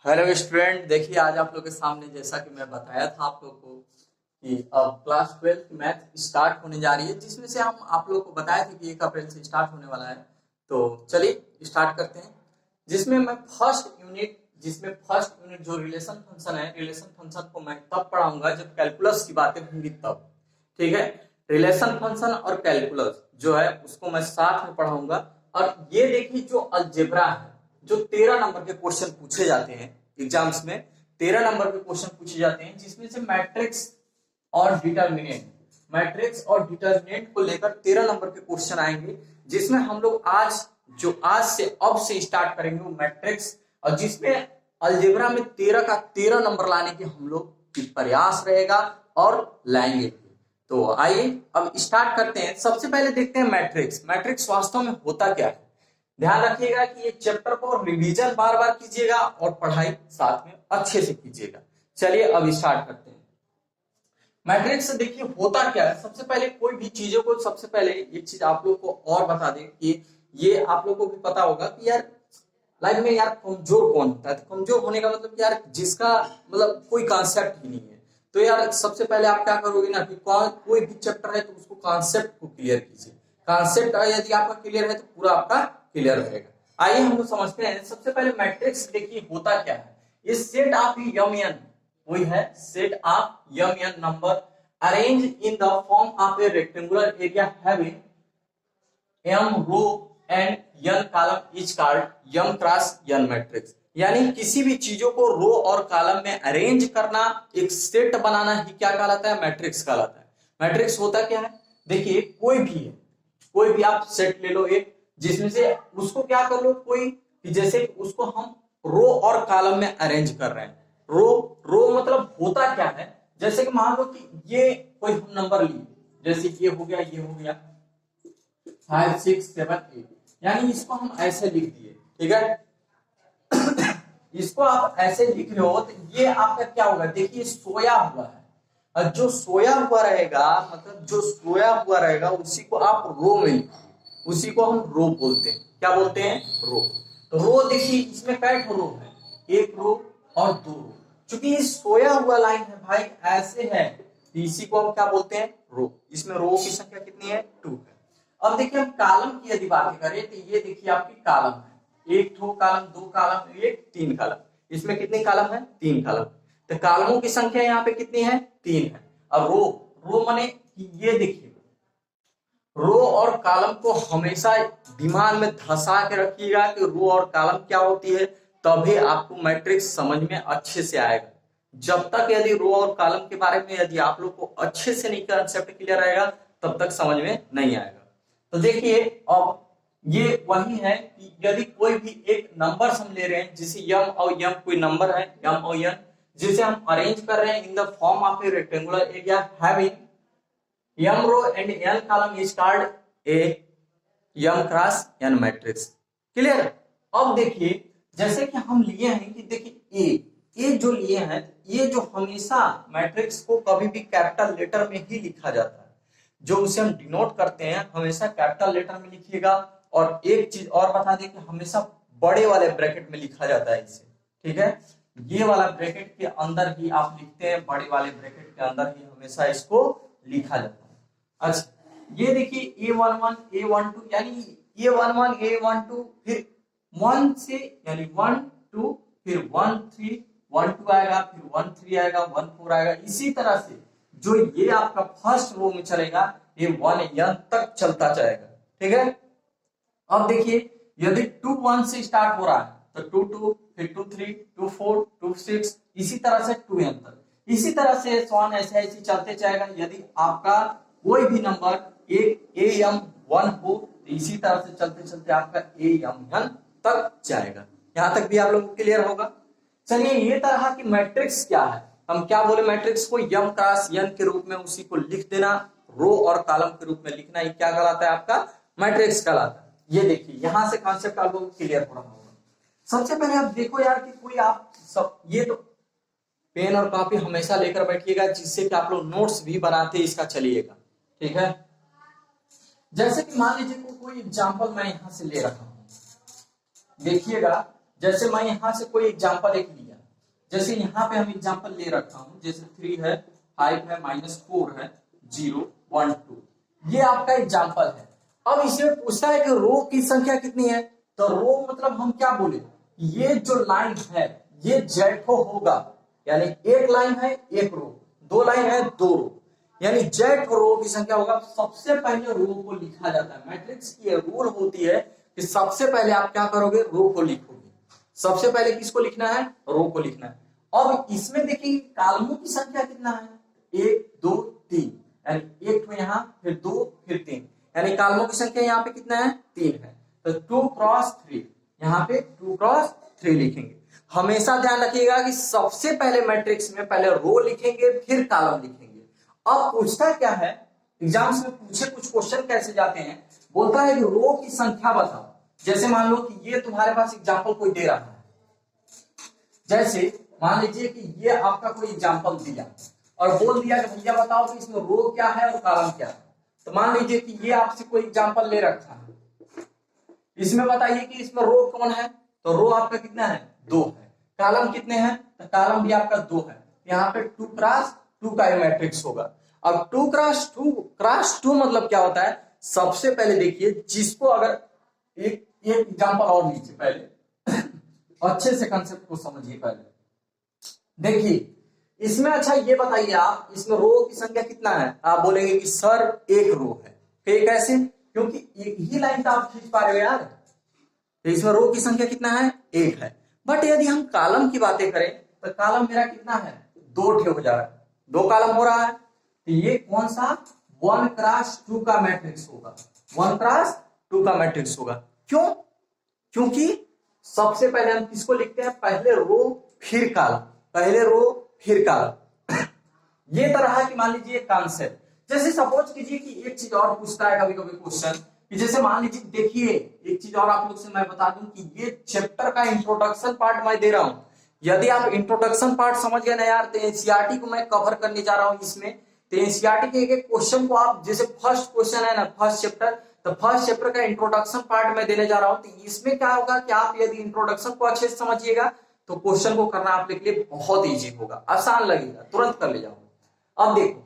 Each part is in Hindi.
हेलो स्टूडेंट, देखिए आज आप लोग के सामने जैसा कि मैं बताया था आप लोग को कि अब क्लास 12 की मैथ स्टार्ट होने जा रही है, जिसमें से हम आप लोग को बताए थे कि 1 अप्रैल से स्टार्ट होने वाला है। तो चलिए स्टार्ट करते हैं। जिसमें फर्स्ट यूनिट जो रिलेशन फंक्शन है, रिलेशन फंक्शन को मैं तब पढ़ाऊंगा जब कैलकुलस की बातें होंगी तब। ठीक है, रिलेशन फंक्शन और कैलकुलस जो है उसको मैं साथ में पढ़ाऊंगा। और ये देखिए जो अलजेब्रा है, जो 13 नंबर के क्वेश्चन पूछे जाते हैं एग्जाम्स में, 13 नंबर के क्वेश्चन पूछे जाते हैं, जिसमें से मैट्रिक्स और डिटर्मिनेंट को लेकर 13 नंबर के क्वेश्चन आएंगे, जिसमें हम लोग आज से अब से स्टार्ट करेंगे वो मैट्रिक्स, और जिसमें अलजेब्रा में 13 का 13 नंबर लाने की हम लोग की प्रयास रहेगा और लाएंगे। तो आइए अब स्टार्ट करते हैं। सबसे पहले देखते हैं मैट्रिक्स वास्तव में होता क्या है। ध्यान रखिएगा कि ये चैप्टर को रिवीजन बार बार कीजिएगा और पढ़ाई साथ में अच्छे से कीजिएगा। चलिए अब स्टार्ट करते हैं। मैट्रिक्स देखिए होता क्या है। सबसे पहले कोई भी चीजों को, सबसे पहले एक चीज आप लोग को और बता दें कि ये आप लोग को भी पता होगा कि यार लाइफ में यार कमजोर कौन होता है। तो कमजोर होने का मतलब यार जिसका मतलब कोई कॉन्सेप्ट ही नहीं है। तो यार सबसे पहले आप क्या करोगे ना कि कोई भी चैप्टर है तो उसको कॉन्सेप्ट को क्लियर कीजिए। कॉन्सेप्ट यदि आपका क्लियर है तो पूरा आपका क्लियर रहेगा। आइए हम लोग समझते हैं। सबसे पहले मैट्रिक्स देखिए होता क्या है। इस सेट ऑफ m n वही है set of m n number arrange in the form of a rectangular area having m row and n column is called m cross n matrix. यानी किसी भी चीजों को रो और कॉलम में अरेंज करना, एक सेट बनाना ही क्या कहलाता है? मैट्रिक्स कहलाता है। मैट्रिक्स होता क्या है? देखिए कोई भी आप सेट ले लो एक, जिसमें से उसको क्या कर लो कोई, जैसे उसको हम रो और कॉलम में अरेंज कर रहे हैं। रो मतलब होता क्या है, जैसे कि मान लो कि ये कोई हम नंबर लिए, जैसे ये हो गया 5 6 7 8, यानी इसको हम ऐसे लिख दिए। ठीक है इसको आप ऐसे लिख रहे हो तो ये आपका क्या होगा? देखिए सोया हुआ है, और जो सोया हुआ रहेगा मतलब जो सोया हुआ रहेगा उसी को आप रो में लिखिए, उसी को हम रो बोलते हैं। क्या बोलते हैं? रो। तो रो देखिए इसमें कै रो है? एक रो और दो रो। चूंकि ये सोया हुआ लाइन है भाई, ऐसे है, इसी को हम क्या बोलते हैं? रो। इसमें रो की संख्या कितनी है? 2 है। अब देखिए हम कॉलम की यदि बात करें तो ये देखिए आपकी कॉलम है, एक ठो कॉलम, दो कॉलम, एक 3 कॉलम। इसमें कितनी कॉलम है? 3 कॉलम। तो कॉलमों की संख्या यहाँ पे कितनी है? 3 है। अब रो माने ये देखिए, रो और कॉलम को हमेशा दिमाग में धंसा के रखिएगा कि रो और कॉलम क्या होती है, तभी आपको मैट्रिक्स समझ में अच्छे से आएगा। जब तक यदि रो और कॉलम के बारे में यदि आप लोग को अच्छे से नहीं कंसेप्ट क्लियर आएगा तब तक समझ में नहीं आएगा। तो देखिए अब ये वही है कि यदि कोई भी एक नंबर हम ले रहे हैं, जैसे m और m कोई नंबर है, m और n, जिसे हम अरेंज कर रहे हैं in the form of a rectangular area having m row and n column is called a m cross n matrix. Clear? अब देखिए जैसे कि हम लिए हैं कि देखिए ए जो लिए हैं, ये जो हमेशा मैट्रिक्स को कभी भी कैपिटल लेटर में ही लिखा जाता है, जो उसे हम डिनोट करते हैं हमेशा कैपिटल लेटर में लिखिएगा। और एक चीज और बता दें कि हमेशा बड़े वाले ब्रैकेट में लिखा जाता है इसे। ठीक है, ये वाला ब्रैकेट के अंदर ही आप लिखते हैं, बड़े वाले ब्रैकेट के अंदर ही हमेशा इसको लिखा जाता है। अच्छा ये देखिए A11 A12 यानी A11 A12, फिर 1 से यानी 1 2, फिर 1 3 1 2 आएगा, फिर 1 3 आएगा, 1 4 आएगा। इसी तरह से जो ये आपका फर्स्ट रो में चलेगा ये 1 n तक चलता जाएगा। ठीक है, अब देखिए यदि 2 1 से स्टार्ट हो रहा है तो 2 2, फिर 2 3 2 4 2 6, इसी तरह से 2 n तक, इसी तरह से स्वान ऐसे ऐसे चलते जाएगा। यदि आपका कोई भी नंबर एक am1 हो तो इसी तरह से चलते चलते आपका amn तक जाएगा। यहां तक भी आप लोगों को क्लियर होगा। चलिए ये तरह की मैट्रिक्स क्या है, हम क्या बोले? मैट्रिक्स को m क्रॉस n के रूप में उसी को लिख देना, रो और कॉलम के रूप में लिखना, ये क्या कहलाता है? आपका मैट्रिक्स कहलाता है। ये देखिए यहां से कॉन्सेप्ट आप लोगों को क्लियर हो रहा होगा। सबसे पहले आप देखो यार कि कोई आप सब, ये तो पेन और कॉपी हमेशा लेकर बैठिएगा, जिससे कि आप लोग नोट्स भी बनाते इसका चलिएगा। ठीक है, जैसे कि मान लीजिए कोई एग्जांपल मैं यहां से ले रहा हूं, देखिएगा जैसे मैं यहां से कोई एग्जांपल एक लिया, जैसे यहाँ पे हम एग्जांपल ले रखा हूं, जैसे 3 है, 5 है, -4 है, 0, 1, 2, ये आपका एग्जांपल है। अब इसमें पूछता है कि रो की संख्या कितनी है, तो रो मतलब हम क्या बोले, ये जो लाइन है ये जेठो होगा, यानी एक लाइन है एक रो, दो लाइन है दो रो, यानी जेड रो की संख्या होगा। सबसे पहले रो को लिखा जाता है, मैट्रिक्स की रूल होती है कि सबसे पहले आप क्या करोगे, रो को लिखोगे। सबसे पहले किसको लिखना है, रो को लिखना है। अब इसमें देखिए कॉलमों की संख्या कितना है, 1 2 3, यानी एक तो यहाँ, फिर 2, फिर 3, यानी कॉलमों की संख्या यहाँ पे कितना है, 3 है। तो 2 क्रॉस 3, यहाँ पे 2 क्रॉस 3 लिखेंगे। हमेशा ध्यान रखिएगा कि सबसे पहले मैट्रिक्स में पहले रो लिखेंगे फिर कॉलम लिखेंगे। अब पूछता क्या है, एग्जाम्स में पूछे कुछ क्वेश्चन कैसे जाते हैं, बोलता है कि रो की संख्या बताओ। जैसे मान लो कि ये तुम्हारे पास एग्जाम्पल कोई दे रहा है, जैसे मान लीजिए कि ये आपका कोई एग्जाम्पल दिया और बोल दिया कि भैया बताओ कि इसमें रो क्या है और कॉलम क्या है। तो मान लीजिए कि ये आपसे कोई एग्जाम्पल ले रखा है, इसमें बताइए कि इसमें रो कौन है, तो रो आपका कितना है, 2 है। कॉलम कितने हैं, तो कॉलम भी आपका 2 है। यहाँ पे 2 क्रॉस 2 का मैट्रिक्स होगा। अब 2 क्रॉस 2 मतलब क्या होता है, सबसे पहले देखिए जिसको अगर एक एग्जांपल और लीजिए पहले अच्छे से कंसेप्ट को समझिए। पहले देखिए इसमें, अच्छा ये बताइए आप, इसमें रो की संख्या कितना है, आप बोलेंगे कि सर एक रो है। फिर कैसे, क्योंकि एक ही लाइन तो आप खींच पा रहे हो यार, तो इसमें रो की संख्या कितना है, 1 है। बट यदि हम कॉलम की बातें करें तो कॉलम मेरा कितना है, 2 ठे हो जा रहा है, 2 कॉलम हो रहा है। तो ये कौन सा 1 क्रॉस 2 का मैट्रिक्स होगा, 1 क्रॉस 2 का मैट्रिक्स होगा। क्यों, क्योंकि सबसे पहले हम किसको लिखते हैं, पहले रो फिर कॉलम, पहले रो फिर कॉलम। ये तरह की मान लीजिए कॉन्सेप्ट। जैसे सपोज कीजिए कि एक चीज और पूछता है कभी कभी क्वेश्चन, कि जैसे मान लीजिए, देखिए एक चीज और आप लोग से मैं बता दूं कि ये चैप्टर का इंट्रोडक्शन पार्ट मैं दे रहा हूं। यदि आप इंट्रोडक्शन पार्ट समझ गए ना यार, तो एनसीईआरटी को मैं कवर करने जा रहा हूं इसमें। तो एनसीईआरटी के एक क्वेश्चन को आप, जैसे फर्स्ट क्वेश्चन है ना फर्स्ट चैप्टर, तो फर्स्ट चैप्टर का इंट्रोडक्शन पार्ट में देने जा रहा हूं। तो इसमें क्या होगा कि आप यदि इंट्रोडक्शन को अच्छे से समझिएगा तो क्वेश्चन को करना आपके लिए बहुत ईजी होगा, आसान लगेगा, तुरंत कर ले जाओगे। अब देखो,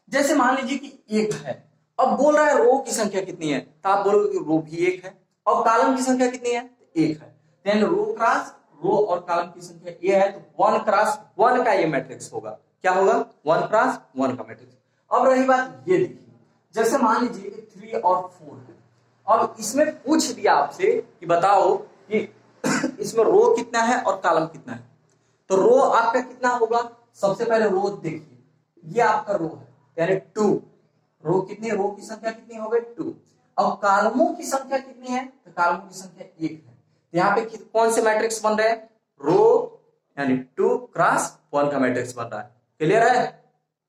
जैसे मान लीजिए कि 1 है, अब बोल रहा है रो की संख्या कितनी है, तो आप बोलोगे कि रो भी 1 है। और कॉलम की संख्या कितनी है, 1 है। देन रो क्रॉस रो और कॉलम की संख्या ये है, तो 1 क्रॉस 1 का ये मैट्रिक्स होगा। क्या होगा, 1 क्रॉस 1 का मैट्रिक्स। अब रही बात ये देखिए, जैसे मान लीजिए कि 3 और 4 है। अब इसमें पूछ दिया आपसे कि बताओ कि इसमें रो कितना है और कॉलम कितना है। तो रो आपका कितना होगा, सबसे पहले रो देखिए, ये आपका रो है यानी 2। रो कितनी, रो की संख्या कितनी हो गई, 2। अब कॉलमों की संख्या कितनी है, तो कॉलमों की संख्या 1 है। तो यहाँ पे कौन से मैट्रिक्स बन रहे हैं, रो यानी 2 क्रॉस 1 का मैट्रिक्स बन रहा है। क्लियर है,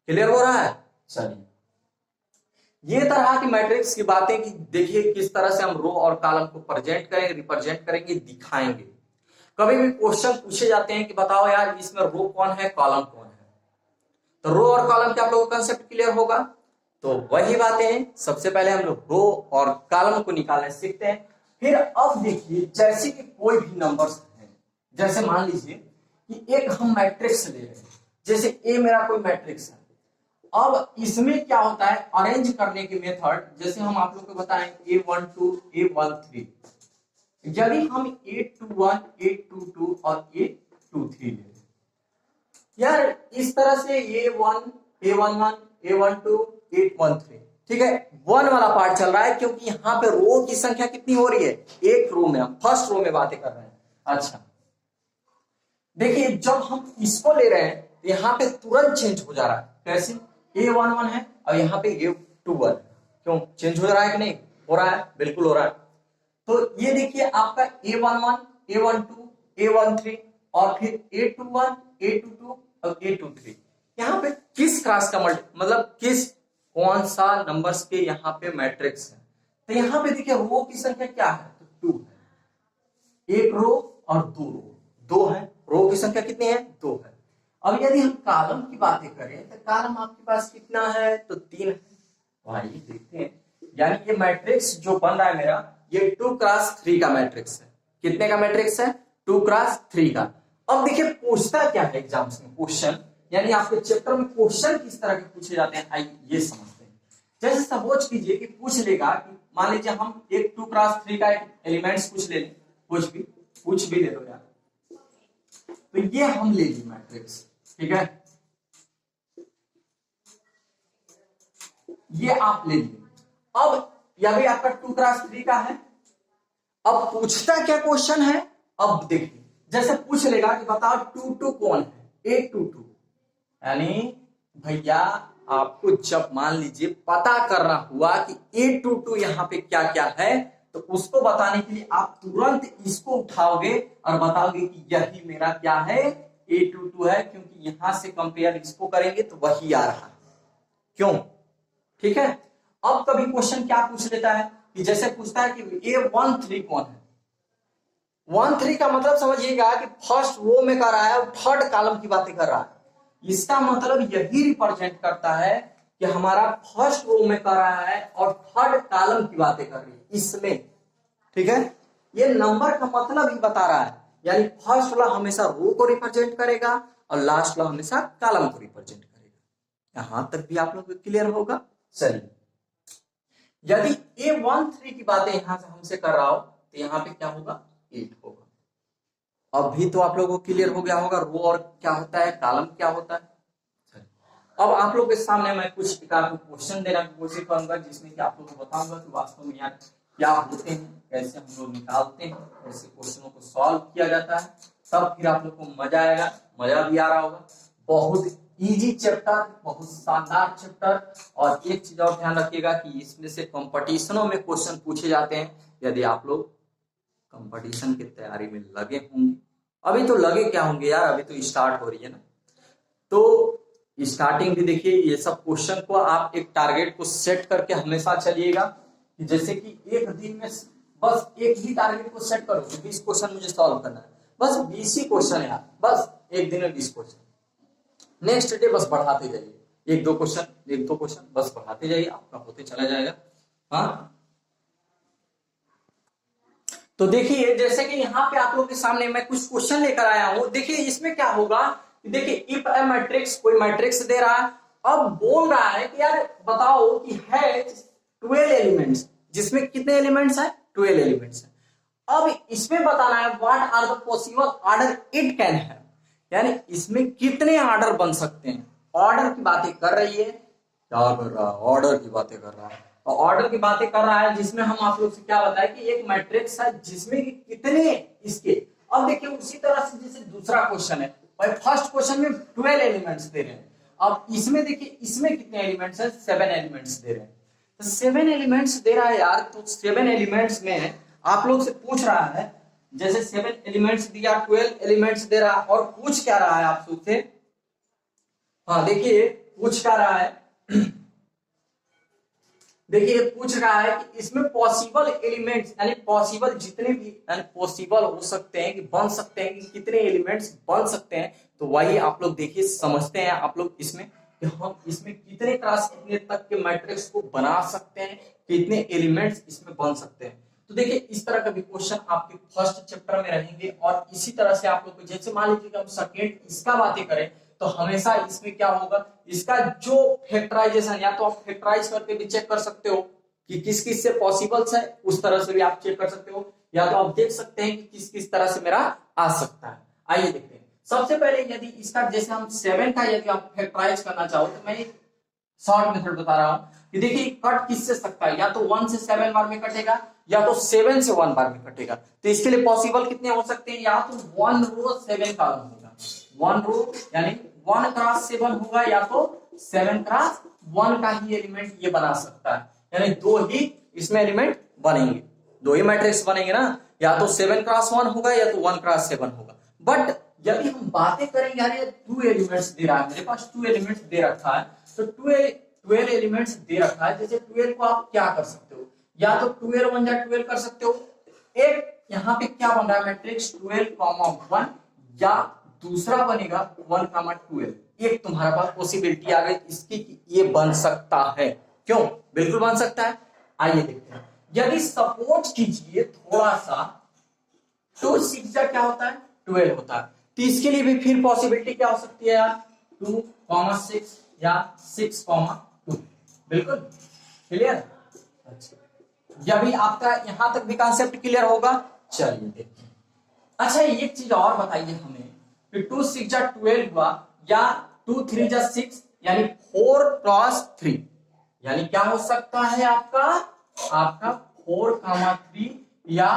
क्लियर हो रहा है। चलिए ये तरह की मैट्रिक्स की बातें कि देखिए किस तरह से हम रो और कॉलम को प्रेजेंट करेंगे, रिप्रेजेंट करेंगे, दिखाएंगे। कभी भी क्वेश्चन पूछे जाते हैं कि बताओ यार इसमें रो कौन है कॉलम कौन है, तो रो और कॉलम के आप लोगों का कंसेप्ट क्लियर होगा। तो वही बातें सबसे पहले हम लोग रो और कॉलम को निकालने सीखते हैं। फिर अब देखिए, जैसे कि कोई भी नंबर्स है, जैसे मान लीजिए कि एक हम मैट्रिक्स ले रहे हैं, जैसे ए मेरा कोई मैट्रिक्स है। अब इसमें क्या होता है, अरेंज करने के मेथड, जैसे हम आप लोग को बताएं A12 A13, यदि हम A21 A22 और A23 ले यार, इस तरह से A1 A11 A12 A13, ठीक है, 1 वाला पार्ट चल रहा है क्योंकि यहाँ पे रो की संख्या कितनी हो रही है, एक रो में, हम फर्स्ट रो में बातें कर रहे हैं। अच्छा देखिए, जब हम इसको ले रहे हैं तो यहाँ पे तुरंत चेंज हो जा रहा है। कैसे, A11 है और यहाँ पे A21, क्यों चेंज हो रहा है कि नहीं हो रहा है, बिल्कुल हो रहा है। तो ये देखिए आपका A11 A12 A13 और फिर A21 A22 और A23, यहाँ पे किस क्लास का मतलब किस कौन सा नंबर्स के यहाँ पे मैट्रिक्स है। तो यहाँ पे देखिए रो की संख्या क्या है, तो 2 है, एक रो और 2 रो, 2 है, रो की संख्या कितनी है, 2 है। अब यदि हम कॉलम की बातें करें तो कॉलम आपके पास कितना है, तो 3 है। आइए देखते हैं, यानी ये मैट्रिक्स जो बन रहा है मेरा, ये 2 क्रॉस 3 का मैट्रिक्स है। कितने का मैट्रिक्स है, 2 क्रॉस 3 का। अब देखिए पूछता क्या है एग्जाम्स में क्वेश्चन, यानी आपके चैप्टर में क्वेश्चन किस तरह के पूछे जाते हैं आइए ये समझते हैं। जैसे सपोज कीजिए कि पूछ लेगा कि मान लीजिए हम एक 2x3 का एक एलिमेंट्स पूछ ले लें, कुछ भी ले लो यार, तो ये हम ले ली मैट्रिक्स, ठीक है, ये आप ले लिए। अब यह भी आपका 2x3 का है। अब पूछता क्या क्वेश्चन है, अब देखिए जैसे पूछ लेगा कि बताओ 2 कौन है, 8 यानी भैया आपको जब मान लीजिए पता करना हुआ कि 8 यहां पे क्या क्या है, तो उसको बताने के लिए आप तुरंत इसको उठाओगे और बताओगे कि यही मेरा क्या है 8 है, क्योंकि यहां से कंपेयर इसको करेंगे तो वही आ रहा है, क्यों, ठीक है। अब कभी क्वेश्चन क्या पूछ लेता है कि जैसे पूछता है कि A13 कौन है, 13 का मतलब समझिएगा कि फर्स्ट रो में कर रहा है और थर्ड कॉलम की बातें कर रहा है। इसका मतलब यही रिप्रेजेंट करता है कि हमारा फर्स्ट रो में कर रहा है और थर्ड कॉलम की बातें कर रही है इसमें, ठीक है। ये नंबर का मतलब ही बता रहा है, यानी फर्स्ट वाला हमेशा रो को रिप्रेजेंट करेगा और लास्ट वाला हमेशा कॉलम को रिप्रेजेंट करेगा। यहां तक भी आप लोग को क्लियर होगा। चलिए, यदि A13 की बातें यहां से हमसे कर रहा हो तो यहां पे क्या होगा, 8 होगा। अभी तो आप लोगों को क्लियर हो गया होगा रो और क्या होता है, कॉलम क्या होता है। अब आप लोग के सामने मैं कुछ क्वेश्चन देना की कोशिश करूंगा, जिसमें कि आप लोग को बताऊंगा कि वास्तव में यार क्या होते हैं, कैसे हम लोग निकालते हैं, कैसे क्वेश्चनों को सॉल्व किया जाता है, तब फिर आप लोग को मजा आएगा, मजा भी आ रहा होगा। बहुत इजी चैप्टर, बहुत शानदार चैप्टर। और एक चीज और ध्यान रखिएगा कि इसमें से कंपटीशनों में क्वेश्चन पूछे जाते हैं, यदि आप लोग कंपटीशन की तैयारी में लगे होंगे। अभी तो लगे क्या होंगे यार, अभी तो स्टार्ट हो रही है ना, तो स्टार्टिंग भी देखिए, ये सब क्वेश्चन को आप एक टारगेट को सेट करके हमेशा चलिएगा, कि जैसे कि एक दिन में बस एक ही टारगेट को सेट करो कि 20 क्वेश्चन मुझे सॉल्व करना है, बस 20 ही क्वेश्चन है यार, बस एक दिन में 20 क्वेश्चन। नेक्स्ट डे बस बढ़ाते जाइए, एक दो क्वेश्चन बस बढ़ाते जाइए, आपका होते चला जाएगा। हाँ, तो देखिए जैसे कि यहाँ पे आप लोगों के सामने मैं कुछ क्वेश्चन लेकर आया हूं। देखिए इसमें क्या होगा, देखिए इफ ए मैट्रिक्स, कोई मैट्रिक्स दे रहा है, अब बोल रहा है कि यार बताओ कि है 12 एलिमेंट्स, जिसमें कितने एलिमेंट्स है, 12 एलिमेंट्स है। अब इसमें बताना है what are the possible order it can है, यानी इसमें कितने ऑर्डर बन सकते हैं। ऑर्डर की बातें कर रही है, क्या कर रहा है, ऑर्डर की बातें कर रहा है, तो ऑर्डर की बातें कर रहा है, जिसमें हम आप लोग से क्या बताए कि एक मैट्रिक्स है जिसमें कितने इसके। अब देखिए उसी तरह से जैसे दूसरा क्वेश्चन है, भाई फर्स्ट क्वेश्चन में 12 एलिमेंट्स दे रहे हैं, अब इसमें देखिए इसमें कितने एलिमेंट्स है, 7 एलिमेंट्स दे रहे हैं। तो 7 एलिमेंट्स दे रहा है यार, तो 7 एलिमेंट्स में आप लोग से पूछ रहा है, जैसे 7 एलिमेंट्स दिया, 12 एलिमेंट्स दे रहा है, और पूछ क्या रहा है आप लोग से। हाँ देखिए पूछ क्या रहा है, देखिए पूछ रहा है कि इसमें पॉसिबल एलिमेंट्स, यानी पॉसिबल जितने भी, यानी पॉसिबल हो सकते हैं कि बन सकते हैं कि कितने एलिमेंट्स बन सकते हैं, तो वही आप लोग देखिए समझते हैं आप लोग इसमें कि हम इसमें कितने क्लास कितने तक के मैट्रिक्स को बना सकते हैं, कितने एलिमेंट्स इसमें बन सकते हैं। तो देखिए इस तरह का भी क्वेश्चन आपके फर्स्ट चैप्टर में रहेंगे, और इसी तरह से आप लोग को, जैसे मान लीजिए कि हम सेकेंड इसका बातें करें, तो हमेशा इसमें क्या होगा, इसका जो फैक्टराइजेशन, या तो आप फैक्टराइज करके भी चेक कर सकते हो कि किस किस से पॉसिबल्स है, उस तरह से भी आप चेक कर सकते हो, या तो आप देख सकते हैं कि किस किस तरह से मेरा आ सकता है। आइए देखते हैं। सबसे पहले यदि इसका, जैसे हम 7 का यदि आप फैक्टराइज करना चाहो, तो मैं एक शॉर्ट मेथड बता रहा हूं कि देखिए कट किससे सकता है, या तो 1 से 7 बार में कटेगा, या तो 7 से 1 बार में कटेगा। तो इसके लिए पॉसिबल कितने हो सकते हैं, या तो 1 रो 7 कॉलम होगा, 1 रो यानी 1 क्रॉस 7 होगा, या तो 7 क्रॉस 1 का ही एलिमेंट ये बना सकता है, यानी 2 ही इसमें एलिमेंट बनेंगे, 2 ही मैट्रिक्स बनेंगे ना, या तो 7 क्रॉस 1 होगा, या तो 1 क्रॉस 7 होगा। बट यदि हम बातें करेंगे, यार ये 2 एलिमेंट्स दे रहा है, मेरे पास 2 एलिमेंट्स दे रखा है, तो 12 एलिमेंट्स दे रखा है, जैसे 12 को आप क्या कर सकते हो, या तो 12 1 जा 12 कर सकते हो, एक यहाँ पे क्या बन रहा है मैट्रिक्स 12, 1, या दूसरा बनेगा 1, 12। एक तुम्हारे पास पॉसिबिलिटी आ गई इसकी कि ये बन सकता है, क्यों, बिल्कुल बन सकता है। आइए देखते हैं, यदि सपोज कीजिए थोड़ा सा, 2 6 क्या होता है, 12 होता है, तो इसके लिए भी फिर पॉसिबिलिटी क्या हो सकती है यार, 2,6 या 6,2। बिल्कुल क्लियर। अच्छा, यह भी आपका यहां तक भी कॉन्सेप्ट क्लियर होगा। चलिए देखिए, अच्छा एक चीज और बताइए हमें कि 2 6 जा 12 हुआ या 2 3 जा 6 यानी 4 क्रॉस 3, यानी क्या हो सकता है आपका 4,3 या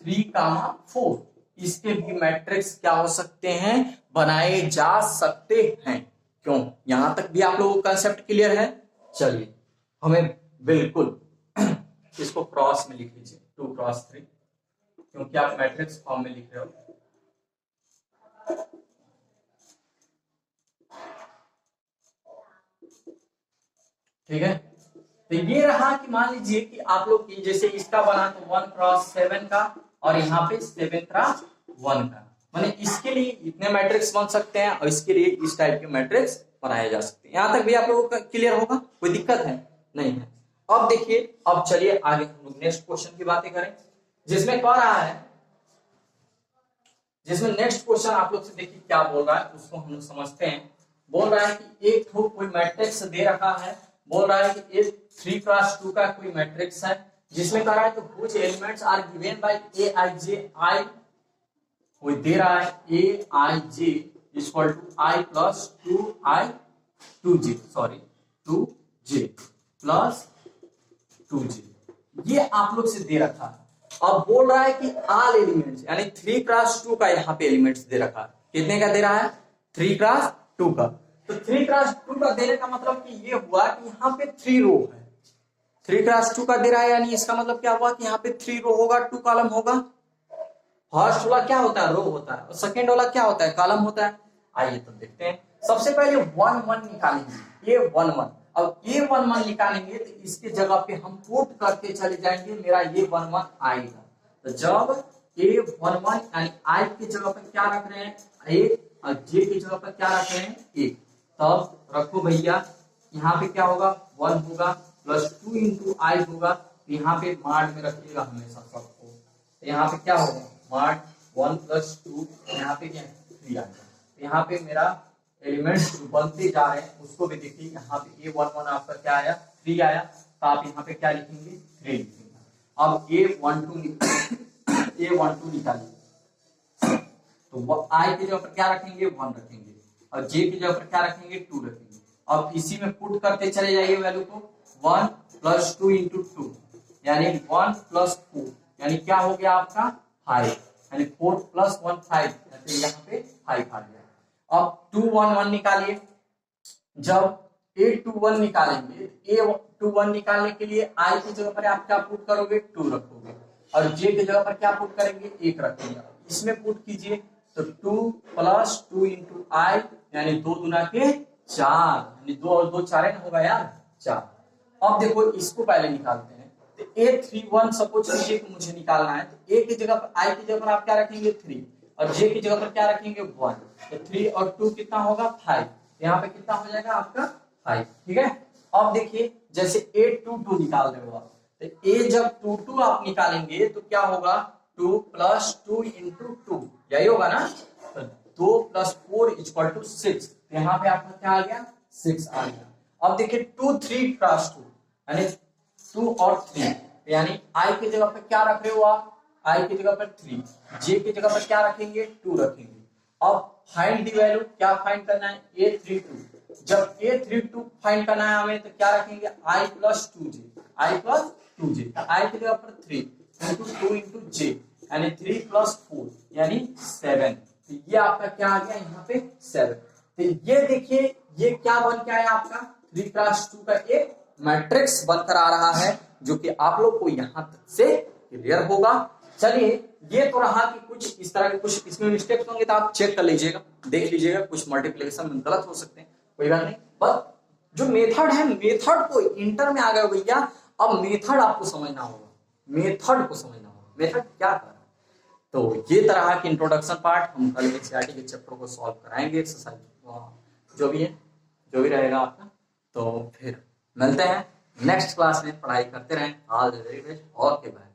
3,4, इसके भी मैट्रिक्स क्या हो सकते हैं, बनाए जा सकते हैं। क्यों, यहां तक भी आप लोगों को कंसेप्ट क्लियर है। चलिए हमें बिल्कुल इसको क्रॉस में लिख लीजिए 2 क्रॉस 3, क्योंकि आप मैट्रिक्स फॉर्म में लिख रहे हो। ठीक है, तो ये रहा कि मान लीजिए कि आप लोग की जैसे इसका बना तो 1 क्रॉस 7 का और यहाँ पे 7 क्रॉस 1 का, माने इसके लिए इतने मैट्रिक्स बन सकते हैं और इसके लिए इस टाइप के मैट्रिक्स बनाए जा सकते हैं। यहां तक भी आप लोगों का क्लियर होगा, कोई दिक्कत है नहीं है। अब देखिए, अब चलिए आगे हम लोग नेक्स्ट क्वेश्चन की बातें करें, जिसमें कह रहा है, जिसमें नेक्स्ट क्वेश्चन आप लोग से देखिए क्या बोल रहा है, उसको हम लोग समझते हैं। बोल रहा है कि एक ठो कोई मैट्रिक्स दे रखा है, बोल रहा है कि एक 3 क्रॉस 2 का कोई मैट्रिक्स है, जिसमें कह रहा है तो कुछ elements are given by a i j i, कोई दे रहा है a i j equal to i plus 2 j plus 2j, ये आप लोग से दे रखा है। अब बोल रहा है कि ऑल एलिमेंट्स यानी 3 क्रॉस 2 का यहाँ पे एलिमेंट्स दे रखा है। कितने का दे रहा है, 3 क्रॉस 2 का। तो 3 क्रॉस 2 का देने का मतलब कि ये हुआ कि यहाँ पे 3 रो है, 3 क्रॉस 2 का दे रहा है, यानी इसका मतलब क्या हुआ कि यहाँ पे 3 रो होगा, 2 कॉलम होगा। फर्स्ट वाला क्या होता है, रो होता है, और सेकेंड वाला क्या होता है, कॉलम होता है। आइए तो देखते हैं, सबसे पहले 1 1 निकालेंगे, ये 1 1। अब ये 1 1 निकालेंगे तो इसके जगह पे हम पुट करके चले जाएंगे, मेरा ये 1 1 आएगा। तो जब ए 1 1 यानी आई की जगह पर क्या रख रहे हैं, एक, और जे की जगह पर क्या रख रहे हैं, एक, तब रखो भैया, यहाँ पे क्या होगा 1 होगा प्लस 2 इंटू आई होगा, तो यहाँ पे मार्ड में रखिएगा हमेशा सबको। तो यहाँ पे क्या होगा मार्ड 1 प्लस 2, यहाँ पे क्या 3 आएगा। तो यहाँ पे मेरा एलिमेंट्स जो बनते जा रहे हैं उसको भी देखिए, यहाँ पे A11 आपका क्या आया 3 आया, तो आप यहाँ पे क्या लिखेंगे 3 लिखेंगे। अब A12 निकालिए, तो I की जगह पर क्या रखेंगे 1 रखेंगे, और J की जगह पर क्या रखेंगे 2 रखेंगे। अब इसी में पुट करते चले जाइए वैल्यू को, 1 प्लस 2 इंटू 2 यानी 1 प्लस 4 यानी क्या हो गया आपका 5, यानी 4 प्लस 1 5, यहाँ पे 5 आ गया। अब 2 1 1 निकालिए, जब A21 निकालेंगे, A21 निकालने के लिए I की जगह पर आप क्या पुट करोगे 2 रखोगे, और J की जगह पर क्या पुट करेंगे 1 रखेंगे। इसमें पुट कीजिए तो 2 प्लस 2 इंटू आई यानी 2 दूना के 4, यानी 2 और 2 4 होगा यार 4। अब देखो इसको पहले निकालते हैं, तो A31 सपोज कीजिए कि मुझे निकालना है, तो A की जगह पर I की जगह पर आप क्या रखेंगे 3, और J की जगह पर क्या रखेंगे 1, तो 3 और 2 कितना होगा 5, यहाँ पे कितना हो जाएगा आपका 5। ठीक है, अब देखिए जैसे A22 निकाल रहे हो आप, तो A जब 2 2 आप निकालेंगे तो क्या होगा 2 प्लस 2 इंटू 2, यही होगा ना, तो 2 प्लस 4 इक्वल टू 6, यहाँ पे आपका क्या आ गया 6 आ गया। अब देखिए 2 3 क्रॉस 2 यानी 2 और 3, यानी I की जगह पर क्या रख रहे हो आप, I की जगह पर 3, J की जगह पर क्या रखेंगे 2 रखेंगे। अब फाइंड दी वैल्यू, क्या फाइंड करना है A32, जब A32 फाइंड करना है हमें तो क्या रखेंगे I plus 2J, I plus 2J, I की जगह पर 3 इंटू 2 इंटू J यानी 3 प्लस 4 यानी 7, तो ये आपका क्या आ गया यहाँ पे 7। तो ये देखिए ये क्या बन के आया आपका 3 क्रॉस 2 का एक मैट्रिक्स बनकर आ रहा है, जो कि आप लोग को यहां तक से क्लियर होगा। चलिए ये तो रहा कि कुछ इस तरह के कुछ इसमें मिस्टेक्स होंगे तो आप चेक कर लीजिएगा, देख लीजिएगा, कुछ मल्टीप्लिकेशन में गलत हो सकते हैं, कोई बात नहीं। बस जो मेथड है, मेथड को इंटर में आ गए भैया, अब मेथड आपको समझना होगा, मेथड को समझना होगा, मेथड क्या कर रहा है। तो ये तरह की इंट्रोडक्शन पार्ट हम कल एनसीईआरटी के चैप्टर को सॉल्व कराएंगे, एक्सरसाइज जो भी है, जो भी रहेगा आपका। तो फिर मिलते हैं नेक्स्ट क्लास में, पढ़ाई करते रहें। All the very best, okay bye.